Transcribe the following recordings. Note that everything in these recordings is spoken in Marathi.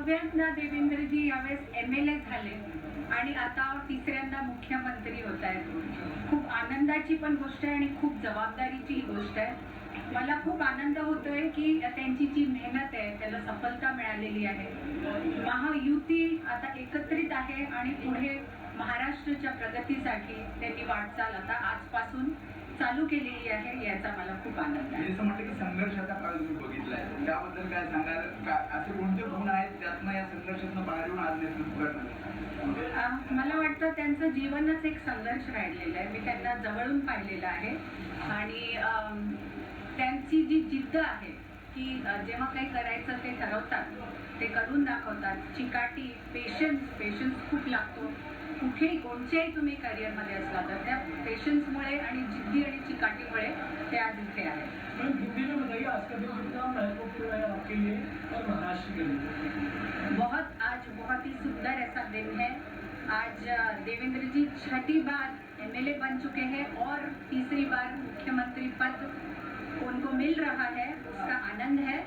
नव्यांदा देवेंद्रजी यावेळेस MLA झाले आणि आता तिसऱ्यांदा मुख्यमंत्री होत आहेत. खूप आनंदाची पण गोष्ट आहे आणि खूप जबाबदारीची गोष्ट आहे. मला खूप आनंद होतोय की त्यांची जी मेहनत आहे त्याला सफलता मिळालेली आहे. महायुती आता एकत्रित आहे आणि पुढे महाराष्ट्राच्या प्रगतीसाठी त्यांनी वाटचाल आता आजपासून चालू केलेली आहे, याचा मला खूप आनंद आहे. असं म्हटलं की संघर्षाचा काळ तुम्ही बघितलाय, त्याबद्दल काय सांगाल? असे कोणते गुण आहेत त्यातनं या संघर्षातून बाहेर येऊन आज नेतृत्व करणार? मला वाटतं त्यांचं जीवनच एक संघर्ष राहिलेलं आहे. मी त्यांना जवळून पाहिलेलं आहे आणि त्यांची जी जिद्द आहे की जेव्हा काही करायचं ते ठरवतात, ते करून दाखवतात. चिकाटी, पेशन्स खूप लागतो. कुठेही कोणत्याही तुम्ही करिअरमध्ये असला तर त्या पेशन्समुळे आणि जिद्दी आणि चिकाटीमुळे ते आज इथे आहेत. हिंदी में बताइए, आज का दिन कितना महत्वपूर्ण है आपके लिए और महाराष्ट्र के लिए? आज बहुत ही सुंदर ऐसा दिन है. आज देवेंद्र जी छठी बार MLA बन चुके हैं और तीसरी बार मुख्यमंत्री पद उनको मिल रहा है, उसका आनंद है.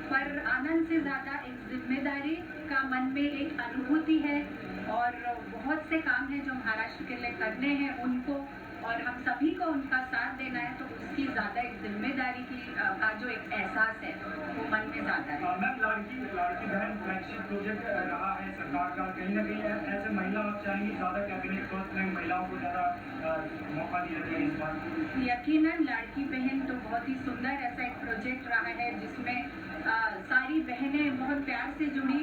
पर आनंद से ज़्यादा एक जिम्मेदारी का मन में एक अनुभूति है और बहुत से काम हैं जो महाराष्ट्र के लिए करने हैं उनको, और हम सभी को उनका साथ देना है, तो उसकी ज़्यादा एक जिम्मेदारी का जो एक एहसास है वो मन में ज़्यादा है. मैम, लाड़की बहन फ्लैगशिप प्रोजेक्ट रहा है सरकार का, कहीं ना कहीं ऐसे महिला आप चाहेंगे ज़्यादा कैबिनेट पोस्ट में महिलाओं को ज़्यादा मौका दिया जाए इस बार? यकीनन लाड़की बहन तो बहुत ही सुंदर ऐसा एक प्रोजेक्ट रहा है जिसमें सारी बहनें बहुत प्यार से जुड़ी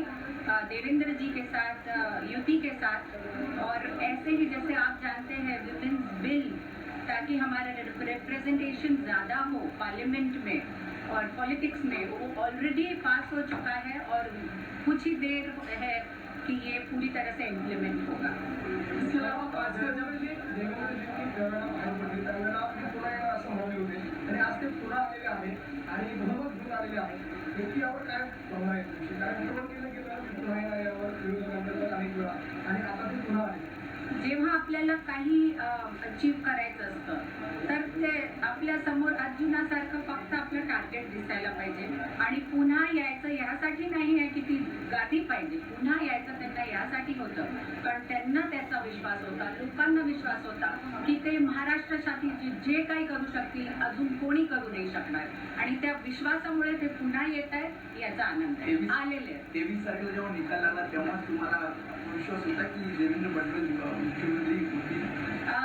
देवेंद्र जी के साथ, युति के साथ. और ऐसे ही जैसे आप जानते हैं विमेन्स बिल, ताकि हमारा रिप्रेजेंटेशन ज़्यादा हो पार्लियामेंट में और पॉलिटिक्स में, वो ऑलरेडी पास हो चुका है और कुछ ही देर है कि ये पूरी तरह से इम्प्लीमेंट होगा. इसके अलावा आज का जब देवेंद्र जी की प्रेरणा आपली पुन्हा येणं असं म्हणाले होते आणि आज ते पुन्हा आलेले आहेत आणि बहुमत घेऊन आलेले आहेत. नक्की यावर काय भावना आहे तुमची? कारण विरोध केलं गेलं पुन्हा येणार यावर विरोधकांबद्दल अनेक वेळा, आणि आता ते पुन्हा आले. जेव्हा आपल्याला काही अचीव करायचं असतं तर ते आपल्या समोर अर्जुनासारखं फक्त आपलं टार्गेट दिसायला पाहिजे आणि पुन्हा यायचं यासाठी नाही आहे की ती गाठी पाहिजे. पुन्हा यायचं त्यांना यासाठी होतं कारण त्यांना त्याचा विश्वास होता, लोकांना विश्वास होता की ते महाराष्ट्रासाठी जे काही करू शकतील अजून कोणी करू नाही शकणार, आणि त्या विश्वासामुळे ते पुन्हा येत आहेत, याचा आनंद आहे. आलेले आहेत. 23 तारखेला जेव्हा निकाल लागला तेव्हा तुम्हाला विश्वास होता की देवेंद्र फडणवीस मुख्यमंत्री होतील?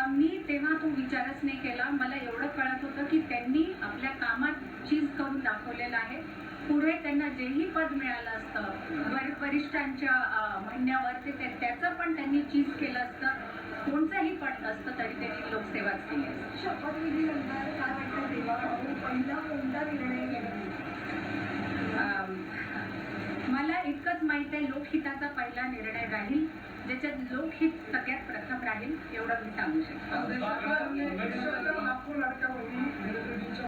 मी तेव्हा तो विचारच नाही केला. मला एवढं कळत होतं की त्यांनी आपल्या कामात चीज करून दाखवलेलं आहे. पुढे त्यांना जेही पद मिळालं असतं वरिष्ठांच्या म्हणण्यावर, ते त्याचं पण त्यांनी चीज केलं असतं. कोणतंही पद असतं तरी त्यांनी लोकसेवाच केली असते. शपथविधीनंतर काय वाटतं देवाभाऊ पहिला कोणता निर्णय घेतला? मला इतकंच माहित आहे, लोकहिताचा पहिला निर्णय राहील, ज्याच्यात लोकहित सगळ्यात प्रथम राहील, एवढं मी सांगू शकतो.